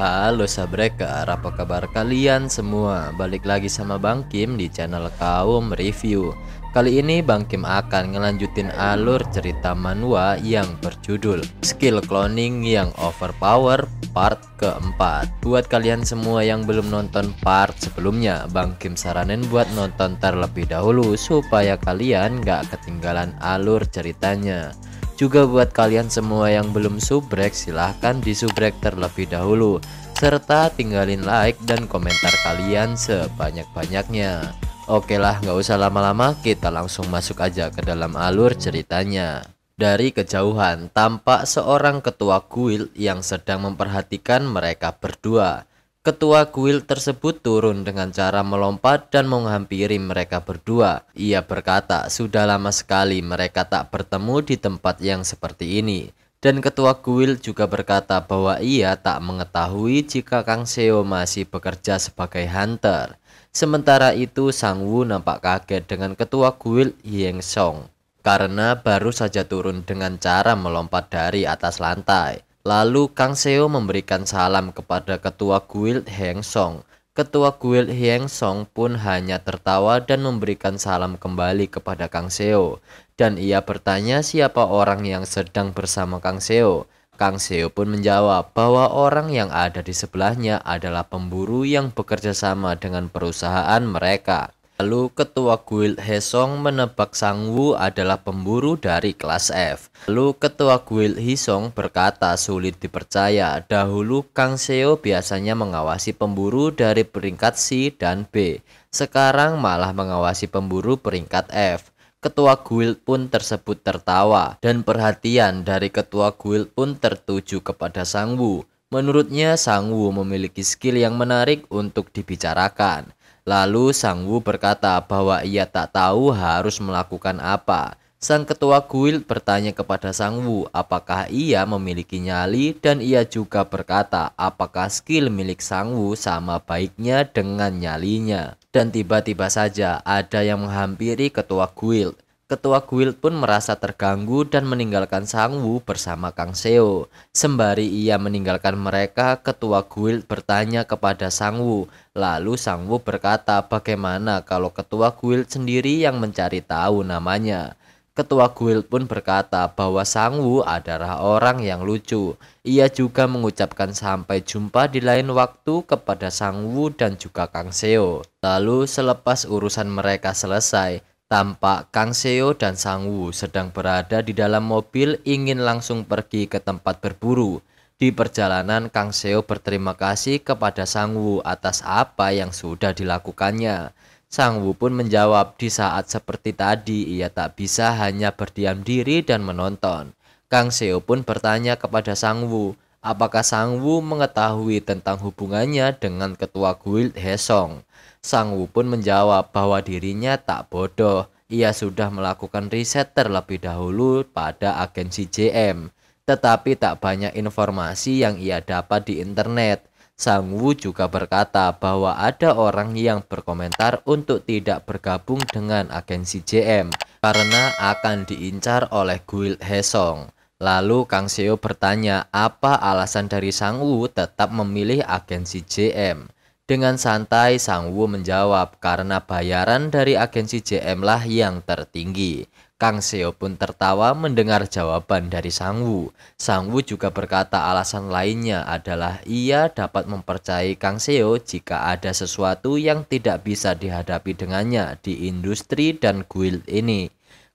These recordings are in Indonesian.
Halo sabrekar, apa kabar kalian semua? Balik lagi sama Bang Kim di channel Kaum Review. Kali ini Bang Kim akan ngelanjutin alur cerita manhwa yang berjudul Skill Cloning yang Overpower part keempat. Buat kalian semua yang belum nonton part sebelumnya, Bang Kim saranin buat nonton terlebih dahulu supaya kalian gak ketinggalan alur ceritanya. Juga buat kalian semua yang belum subrek, silahkan disubrek terlebih dahulu, serta tinggalin like dan komentar kalian sebanyak-banyaknya. Oke lah, nggak usah lama-lama, kita langsung masuk aja ke dalam alur ceritanya. Dari kejauhan, tampak seorang ketua guild yang sedang memperhatikan mereka berdua. Ketua guild tersebut turun dengan cara melompat dan menghampiri mereka berdua. Ia berkata, sudah lama sekali mereka tak bertemu di tempat yang seperti ini. Dan ketua guild juga berkata bahwa ia tak mengetahui jika Kang Seo masih bekerja sebagai hunter. Sementara itu Sang Woo nampak kaget dengan ketua guild Hyeng Song karena baru saja turun dengan cara melompat dari atas lantai. Lalu Kang Seo memberikan salam kepada ketua guild Hyeng Song. Ketua guild Hyeng Song pun hanya tertawa dan memberikan salam kembali kepada Kang Seo. Dan ia bertanya siapa orang yang sedang bersama Kang Seo. Kang Seo pun menjawab bahwa orang yang ada di sebelahnya adalah pemburu yang bekerja sama dengan perusahaan mereka. Lalu ketua guild Hesong menebak Sang Woo adalah pemburu dari kelas F. Lalu ketua guild Hisong berkata sulit dipercaya, dahulu Kang Seo biasanya mengawasi pemburu dari peringkat C dan B. Sekarang malah mengawasi pemburu peringkat F. Ketua guild pun tersebut tertawa dan perhatian dari ketua guild pun tertuju kepada Sang Woo. Menurutnya Sang Woo memiliki skill yang menarik untuk dibicarakan. Lalu Sang Woo berkata bahwa ia tak tahu harus melakukan apa. Sang ketua guild bertanya kepada Sang Woo apakah ia memiliki nyali, dan ia juga berkata apakah skill milik Sang Woo sama baiknya dengan nyalinya. Dan tiba-tiba saja ada yang menghampiri ketua guild. Ketua guild pun merasa terganggu dan meninggalkan Sang Woo bersama Kang Seo. Sembari ia meninggalkan mereka, ketua guild bertanya kepada Sang Woo. Lalu Sang Woo berkata bagaimana kalau ketua guild sendiri yang mencari tahu namanya. Ketua guild pun berkata bahwa Sang Woo adalah orang yang lucu. Ia juga mengucapkan sampai jumpa di lain waktu kepada Sang Woo dan juga Kang Seo. Lalu selepas urusan mereka selesai, tampak Kang Seo dan Sang Woo sedang berada di dalam mobil ingin langsung pergi ke tempat berburu. Di perjalanan Kang Seo berterima kasih kepada Sang Woo atas apa yang sudah dilakukannya. Sang Woo pun menjawab di saat seperti tadi ia tak bisa hanya berdiam diri dan menonton. Kang Seo pun bertanya kepada Sang Woo apakah Sang Woo mengetahui tentang hubungannya dengan ketua guild Hesong. Sang Woo pun menjawab bahwa dirinya tak bodoh. Ia sudah melakukan riset terlebih dahulu pada agensi JM. Tetapi tak banyak informasi yang ia dapat di internet. Sang Woo juga berkata bahwa ada orang yang berkomentar untuk tidak bergabung dengan agensi JM karena akan diincar oleh guild Hesong. Lalu Kang Seo bertanya apa alasan dari Sang Woo tetap memilih agensi JM. Dengan santai Sang Woo menjawab karena bayaran dari agensi JM lah yang tertinggi. Kang Seo pun tertawa mendengar jawaban dari Sang Woo. Sang Woo juga berkata alasan lainnya adalah ia dapat mempercayai Kang Seo jika ada sesuatu yang tidak bisa dihadapi dengannya di industri dan guild ini.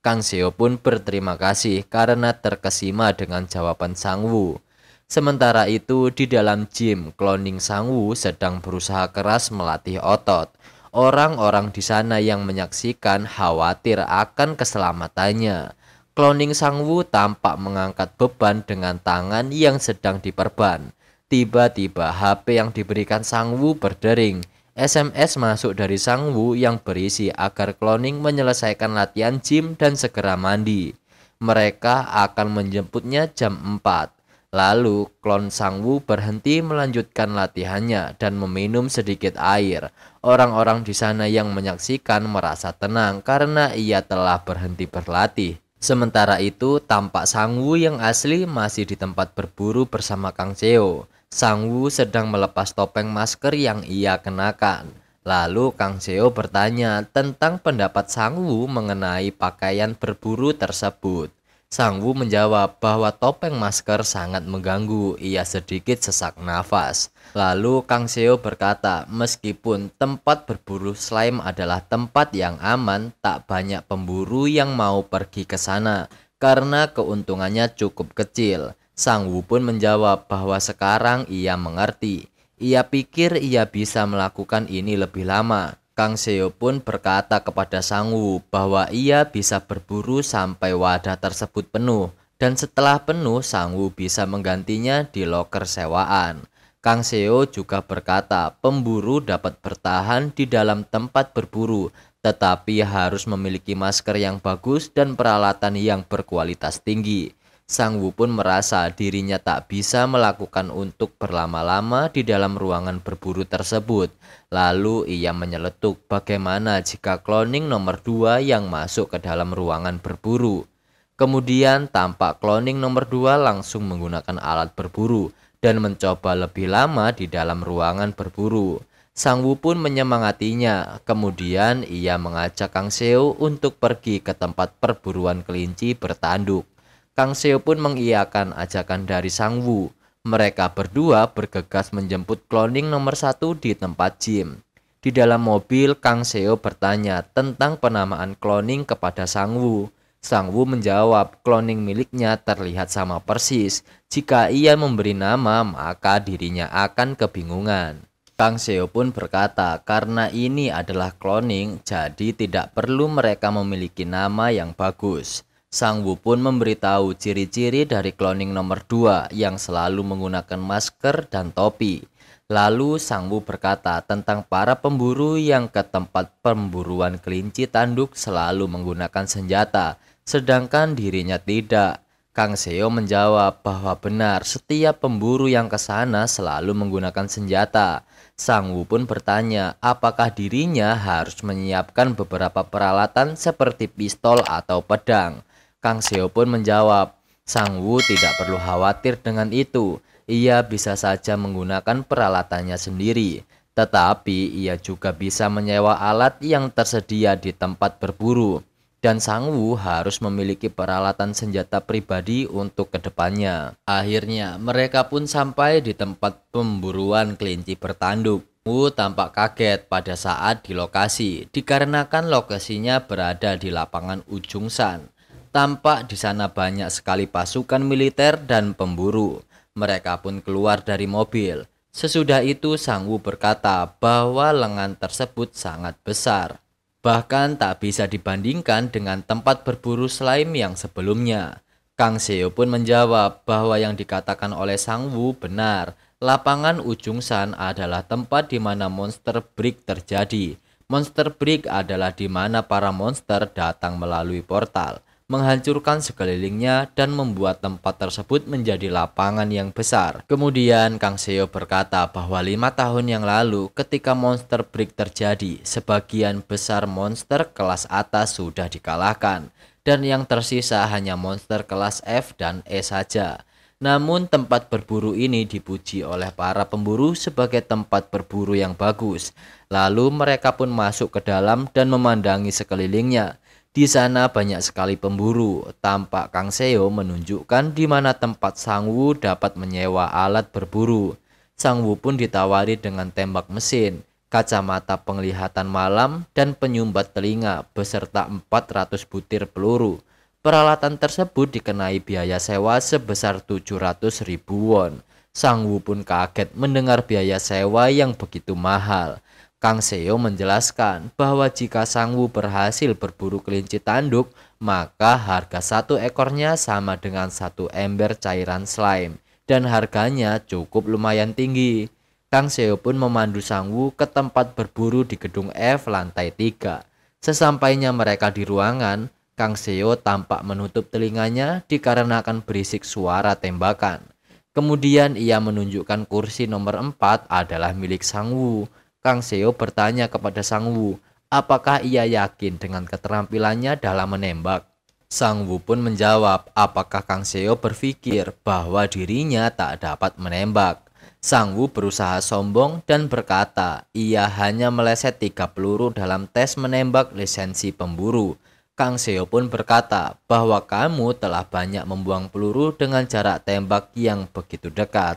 Kang Seo pun berterima kasih karena terkesima dengan jawaban Sang Woo. Sementara itu di dalam gym, cloning Sang Woo sedang berusaha keras melatih otot. Orang-orang di sana yang menyaksikan khawatir akan keselamatannya. Cloning Sang Woo tampak mengangkat beban dengan tangan yang sedang diperban. Tiba-tiba HP yang diberikan Sang Woo berdering. SMS masuk dari Sang Woo yang berisi agar cloning menyelesaikan latihan gym dan segera mandi. Mereka akan menjemputnya jam 4. Lalu klon Sang Woo berhenti melanjutkan latihannya dan meminum sedikit air. Orang-orang di sana yang menyaksikan merasa tenang karena ia telah berhenti berlatih. Sementara itu tampak Sang Woo yang asli masih di tempat berburu bersama Kang Seo. Sang Woo sedang melepas topeng masker yang ia kenakan. Lalu Kang Seo bertanya tentang pendapat Sang Woo mengenai pakaian berburu tersebut. Sang Woo menjawab bahwa topeng masker sangat mengganggu, ia sedikit sesak nafas. Lalu Kang Seo berkata, meskipun tempat berburu slime adalah tempat yang aman, tak banyak pemburu yang mau pergi ke sana karena keuntungannya cukup kecil. Sang Woo pun menjawab bahwa sekarang ia mengerti. Ia pikir ia bisa melakukan ini lebih lama. Kang Seo pun berkata kepada Sang Woo bahwa ia bisa berburu sampai wadah tersebut penuh, dan setelah penuh Sang Woo bisa menggantinya di loker sewaan. Kang Seo juga berkata pemburu dapat bertahan di dalam tempat berburu, tetapi harus memiliki masker yang bagus dan peralatan yang berkualitas tinggi. Sang Woo pun merasa dirinya tak bisa melakukan untuk berlama-lama di dalam ruangan berburu tersebut. Lalu ia menyeletuk bagaimana jika cloning nomor 2 yang masuk ke dalam ruangan berburu. Kemudian tampak cloning nomor 2 langsung menggunakan alat berburu dan mencoba lebih lama di dalam ruangan berburu. Sang Woo pun menyemangatinya. Kemudian ia mengajak Kang Seo untuk pergi ke tempat perburuan kelinci bertanduk. Kang Seo pun mengiyakan ajakan dari Sang Woo. Mereka berdua bergegas menjemput cloning nomor 1 di tempat gym. Di dalam mobil, Kang Seo bertanya tentang penamaan cloning kepada Sang Woo. Sang Woo menjawab cloning miliknya terlihat sama persis. Jika ia memberi nama, maka dirinya akan kebingungan. Kang Seo pun berkata karena ini adalah cloning, jadi tidak perlu mereka memiliki nama yang bagus. Sang Woo pun memberitahu ciri-ciri dari cloning nomor 2 yang selalu menggunakan masker dan topi. Lalu Sang Woo berkata tentang para pemburu yang ke tempat pemburuan kelinci tanduk selalu menggunakan senjata, sedangkan dirinya tidak. Kang Seo menjawab bahwa benar setiap pemburu yang ke sana selalu menggunakan senjata. Sang Woo pun bertanya apakah dirinya harus menyiapkan beberapa peralatan seperti pistol atau pedang. Kang Seo pun menjawab, Sang Woo tidak perlu khawatir dengan itu. Ia bisa saja menggunakan peralatannya sendiri. Tetapi ia juga bisa menyewa alat yang tersedia di tempat berburu. Dan Sang Woo harus memiliki peralatan senjata pribadi untuk kedepannya. Akhirnya mereka pun sampai di tempat pemburuan kelinci bertanduk. Woo tampak kaget pada saat di lokasi, dikarenakan lokasinya berada di lapangan Ujung San. Tampak di sana banyak sekali pasukan militer dan pemburu. Mereka pun keluar dari mobil. Sesudah itu Sang Woo berkata bahwa lengan tersebut sangat besar. Bahkan tak bisa dibandingkan dengan tempat berburu slime yang sebelumnya. Kang Seo pun menjawab bahwa yang dikatakan oleh Sang Woo benar. Lapangan Ujung San adalah tempat di mana monster break terjadi. Monster break adalah di mana para monster datang melalui portal, menghancurkan sekelilingnya dan membuat tempat tersebut menjadi lapangan yang besar. Kemudian Kang Seo berkata bahwa 5 tahun yang lalu ketika monster break terjadi, sebagian besar monster kelas atas sudah dikalahkan dan yang tersisa hanya monster kelas F dan E saja. Namun tempat berburu ini dipuji oleh para pemburu sebagai tempat berburu yang bagus. Lalu mereka pun masuk ke dalam dan memandangi sekelilingnya. Di sana banyak sekali pemburu. Tampak Kang Seo menunjukkan di mana tempat Sang Woo dapat menyewa alat berburu. Sang Woo pun ditawari dengan tembak mesin, kacamata penglihatan malam, dan penyumbat telinga beserta 400 butir peluru. Peralatan tersebut dikenai biaya sewa sebesar 700.000 won. Sang Woo pun kaget mendengar biaya sewa yang begitu mahal. Kang Seo menjelaskan bahwa jika Sang Woo berhasil berburu kelinci tanduk, maka harga satu ekornya sama dengan satu ember cairan slime dan harganya cukup lumayan tinggi. Kang Seo pun memandu Sang Woo ke tempat berburu di gedung F lantai 3. Sesampainya mereka di ruangan, Kang Seo tampak menutup telinganya dikarenakan berisik suara tembakan. Kemudian ia menunjukkan kursi nomor 4 adalah milik Sang Woo. Kang Seo bertanya kepada Sang Woo, apakah ia yakin dengan keterampilannya dalam menembak. Sang Woo pun menjawab, apakah Kang Seo berpikir bahwa dirinya tak dapat menembak. Sang Wu berusaha sombong dan berkata ia hanya meleset 3 peluru dalam tes menembak lisensi pemburu. Kang Seo pun berkata bahwa kamu telah banyak membuang peluru dengan jarak tembak yang begitu dekat.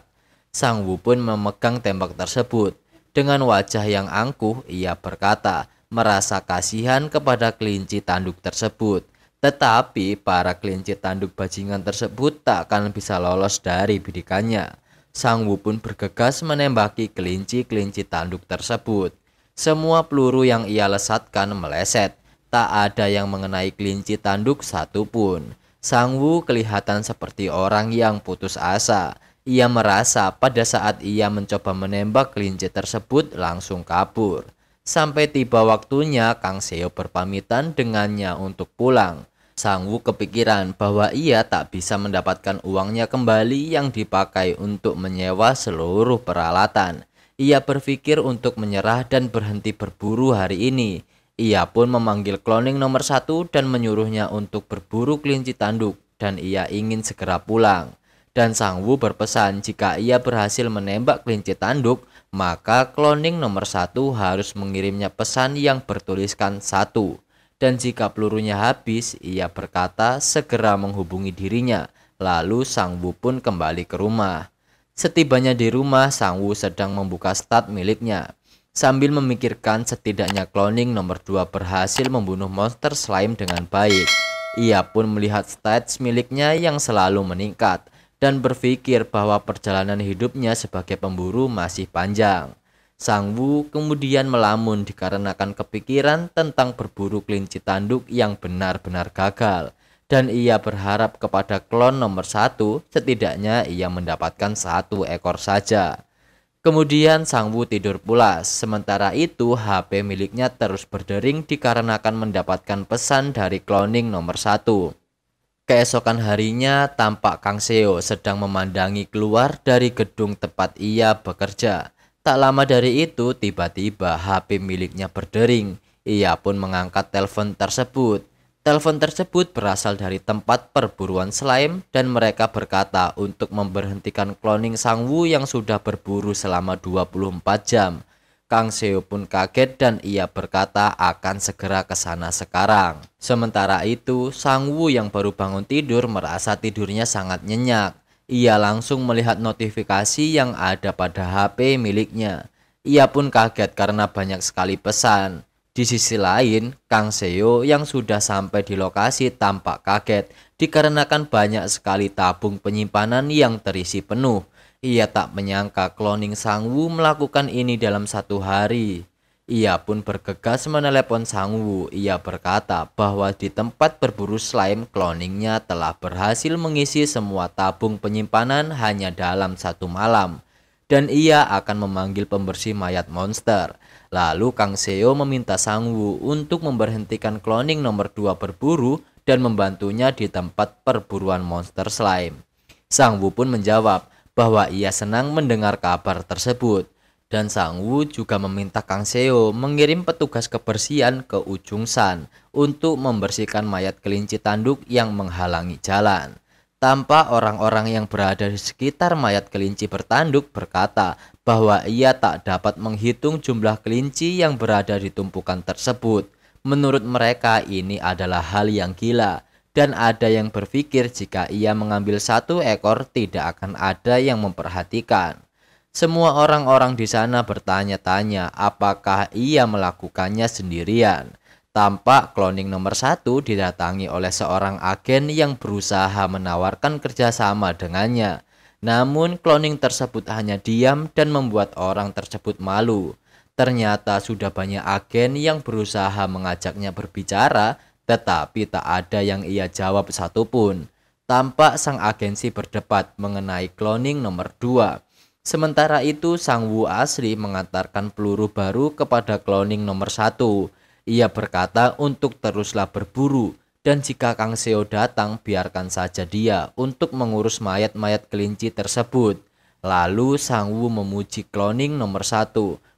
Sang Wu pun memegang tembak tersebut. Dengan wajah yang angkuh, ia berkata merasa kasihan kepada kelinci tanduk tersebut. Tetapi para kelinci tanduk bajingan tersebut tak akan bisa lolos dari bidikannya. Sang Wu pun bergegas menembaki kelinci-kelinci tanduk tersebut. Semua peluru yang ia lesatkan meleset. Tak ada yang mengenai kelinci tanduk satupun. Sang Wu kelihatan seperti orang yang putus asa. Ia merasa pada saat ia mencoba menembak kelinci tersebut langsung kabur. Sampai tiba waktunya, Kang Seo berpamitan dengannya untuk pulang. Sang Wu kepikiran bahwa ia tak bisa mendapatkan uangnya kembali yang dipakai untuk menyewa seluruh peralatan. Ia berpikir untuk menyerah dan berhenti berburu hari ini. Ia pun memanggil cloning nomor 1 dan menyuruhnya untuk berburu kelinci tanduk dan ia ingin segera pulang. Dan Sang Wu berpesan jika ia berhasil menembak kelinci tanduk, maka cloning nomor 1 harus mengirimnya pesan yang bertuliskan 1. Dan jika pelurunya habis, ia berkata segera menghubungi dirinya. Lalu Sang Wu pun kembali ke rumah. Setibanya di rumah, Sang Wu sedang membuka stat miliknya. Sambil memikirkan setidaknya cloning nomor 2 berhasil membunuh monster slime dengan baik. Ia pun melihat stats miliknya yang selalu meningkat dan berpikir bahwa perjalanan hidupnya sebagai pemburu masih panjang. Sang Wu kemudian melamun dikarenakan kepikiran tentang berburu kelinci tanduk yang benar-benar gagal. Dan ia berharap kepada klon nomor 1, setidaknya ia mendapatkan 1 ekor saja. Kemudian Sang Wu tidur pulas, sementara itu HP miliknya terus berdering dikarenakan mendapatkan pesan dari cloning nomor 1. Keesokan harinya tampak Kang Seo sedang memandangi keluar dari gedung tempat ia bekerja. Tak lama dari itu, tiba-tiba HP miliknya berdering. Ia pun mengangkat telepon tersebut. Telepon tersebut berasal dari tempat perburuan slime dan mereka berkata untuk memberhentikan cloning Sang Wu yang sudah berburu selama 24 jam. Kang Seo pun kaget dan ia berkata akan segera ke sana sekarang. Sementara itu, Sang Wu yang baru bangun tidur merasa tidurnya sangat nyenyak. Ia langsung melihat notifikasi yang ada pada HP miliknya. Ia pun kaget karena banyak sekali pesan. Di sisi lain, Kang Seo yang sudah sampai di lokasi tampak kaget dikarenakan banyak sekali tabung penyimpanan yang terisi penuh. Ia tak menyangka cloning Sang Wu melakukan ini dalam 1 hari. Ia pun bergegas menelepon Sang Wu. Ia berkata bahwa di tempat berburu slime cloningnya telah berhasil mengisi semua tabung penyimpanan hanya dalam 1 malam. Dan ia akan memanggil pembersih mayat monster. Lalu Kang Seo meminta Sang Wu untuk memberhentikan cloning nomor 2 berburu dan membantunya di tempat perburuan monster slime. Sang Wu pun menjawab bahwa ia senang mendengar kabar tersebut. Dan Sang Wu juga meminta Kang Seo mengirim petugas kebersihan ke ujung San untuk membersihkan mayat kelinci tanduk yang menghalangi jalan. Tampak orang-orang yang berada di sekitar mayat kelinci bertanduk berkata bahwa ia tak dapat menghitung jumlah kelinci yang berada di tumpukan tersebut. Menurut mereka ini adalah hal yang gila dan ada yang berpikir jika ia mengambil 1 ekor tidak akan ada yang memperhatikan. Semua orang-orang di sana bertanya-tanya apakah ia melakukannya sendirian. Tampak cloning nomor 1 didatangi oleh seorang agen yang berusaha menawarkan kerjasama dengannya. Namun cloning tersebut hanya diam dan membuat orang tersebut malu. Ternyata sudah banyak agen yang berusaha mengajaknya berbicara, tetapi tak ada yang ia jawab satupun. Tampak sang agensi berdebat mengenai cloning nomor 2. Sementara itu Sang Wu asli mengantarkan peluru baru kepada cloning nomor 1. Ia berkata untuk teruslah berburu dan jika Kang Seo datang biarkan saja dia untuk mengurus mayat-mayat kelinci tersebut. Lalu Sang Wu memuji cloning nomor 1.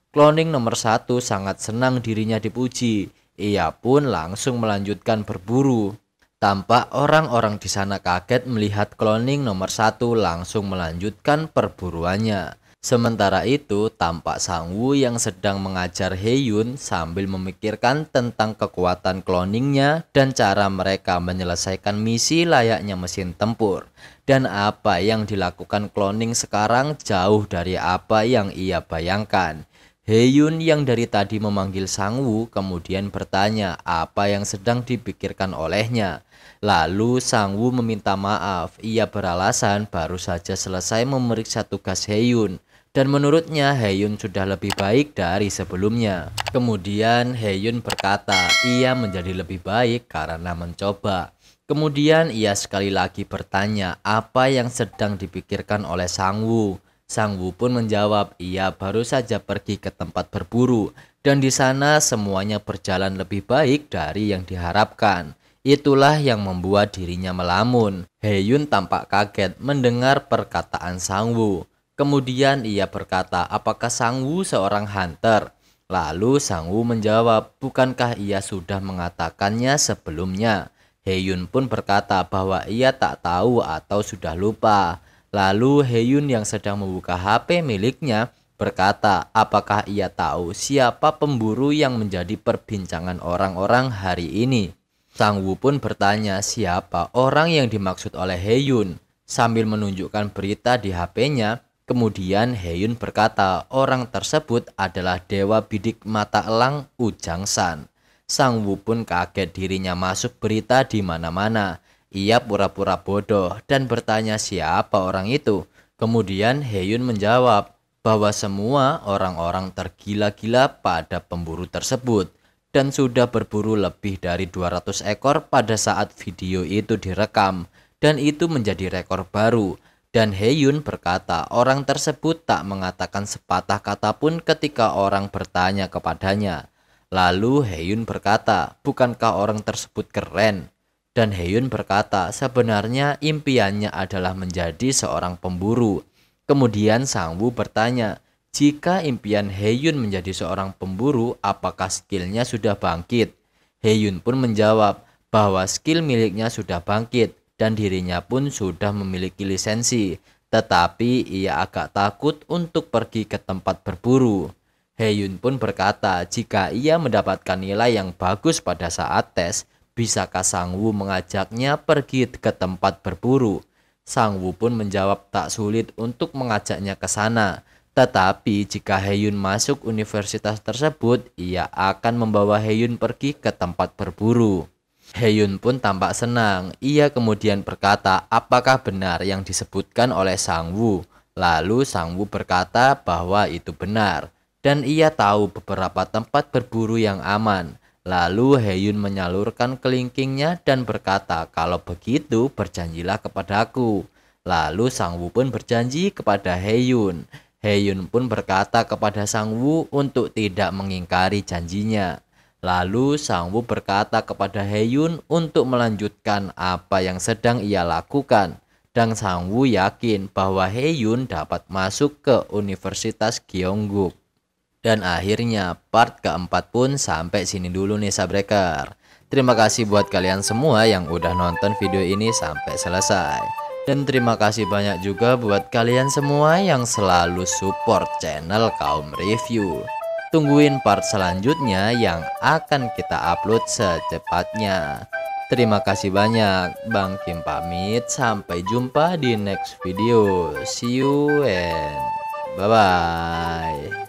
Cloning nomor 1 sangat senang dirinya dipuji. Ia pun langsung melanjutkan berburu. Tampak orang-orang di sana kaget melihat cloning nomor 1 langsung melanjutkan perburuannya. Sementara itu, tampak Sang Woo yang sedang mengajar Heyun sambil memikirkan tentang kekuatan cloningnya dan cara mereka menyelesaikan misi layaknya mesin tempur. Dan apa yang dilakukan cloning sekarang jauh dari apa yang ia bayangkan. Heyun yang dari tadi memanggil Sang Woo kemudian bertanya apa yang sedang dipikirkan olehnya. Lalu Sang Woo meminta maaf, ia beralasan baru saja selesai memeriksa tugas Heyun. Dan menurutnya Heyun sudah lebih baik dari sebelumnya. Kemudian Heyun berkata ia menjadi lebih baik karena mencoba. Kemudian ia sekali lagi bertanya apa yang sedang dipikirkan oleh Sang Woo. Sang Woo pun menjawab ia baru saja pergi ke tempat berburu. Dan di sana semuanya berjalan lebih baik dari yang diharapkan. Itulah yang membuat dirinya melamun. Heyun tampak kaget mendengar perkataan Sang Woo. Kemudian ia berkata, apakah Sang Woo seorang hunter? Lalu Sang Woo menjawab, bukankah ia sudah mengatakannya sebelumnya? Heyun pun berkata bahwa ia tak tahu atau sudah lupa. Lalu Heyun yang sedang membuka HP miliknya berkata, apakah ia tahu siapa pemburu yang menjadi perbincangan orang-orang hari ini? Sang Woo pun bertanya siapa orang yang dimaksud oleh Heyun. Sambil menunjukkan berita di HP-nya, kemudian Heyun berkata orang tersebut adalah Dewa Bidik Mata Elang Ujang San. Sang Woo pun kaget dirinya masuk berita di mana-mana. Ia pura-pura bodoh dan bertanya siapa orang itu. Kemudian Heyun menjawab bahwa semua orang-orang tergila-gila pada pemburu tersebut dan sudah berburu lebih dari 200 ekor pada saat video itu direkam dan itu menjadi rekor baru. Dan Heyun berkata orang tersebut tak mengatakan sepatah kata pun ketika orang bertanya kepadanya. Lalu Heyun berkata, bukankah orang tersebut keren? Dan Heyun berkata sebenarnya impiannya adalah menjadi seorang pemburu. Kemudian Sang Woo bertanya, jika impian Heyun menjadi seorang pemburu, apakah skillnya sudah bangkit? Heyun pun menjawab bahwa skill miliknya sudah bangkit dan dirinya pun sudah memiliki lisensi, tetapi ia agak takut untuk pergi ke tempat berburu. Heyun pun berkata jika ia mendapatkan nilai yang bagus pada saat tes, bisakah Sang Woo mengajaknya pergi ke tempat berburu? Sang Woo pun menjawab tak sulit untuk mengajaknya ke sana, tetapi jika Heyun masuk universitas tersebut, ia akan membawa Heyun pergi ke tempat berburu. Heyun pun tampak senang. Ia kemudian berkata, apakah benar yang disebutkan oleh Sang Woo? Lalu Sang Woo berkata bahwa itu benar. Dan ia tahu beberapa tempat berburu yang aman. Lalu Heyun menyalurkan kelingkingnya dan berkata, kalau begitu berjanjilah kepadaku. Lalu Sang Woo pun berjanji kepada Heyun. Heyun pun berkata kepada Sang Woo untuk tidak mengingkari janjinya. Lalu Sang Woo berkata kepada Heyun untuk melanjutkan apa yang sedang ia lakukan. Dan Sang Woo yakin bahwa Heyun dapat masuk ke Universitas Gyeongguk. Dan akhirnya part keempat pun sampai sini dulu nih Sabreker. Terima kasih buat kalian semua yang udah nonton video ini sampai selesai. Dan terima kasih banyak juga buat kalian semua yang selalu support channel Kaum Review. Tungguin part selanjutnya yang akan kita upload secepatnya. Terima kasih banyak. Bang Kim pamit. Sampai jumpa di next video. See you and bye-bye.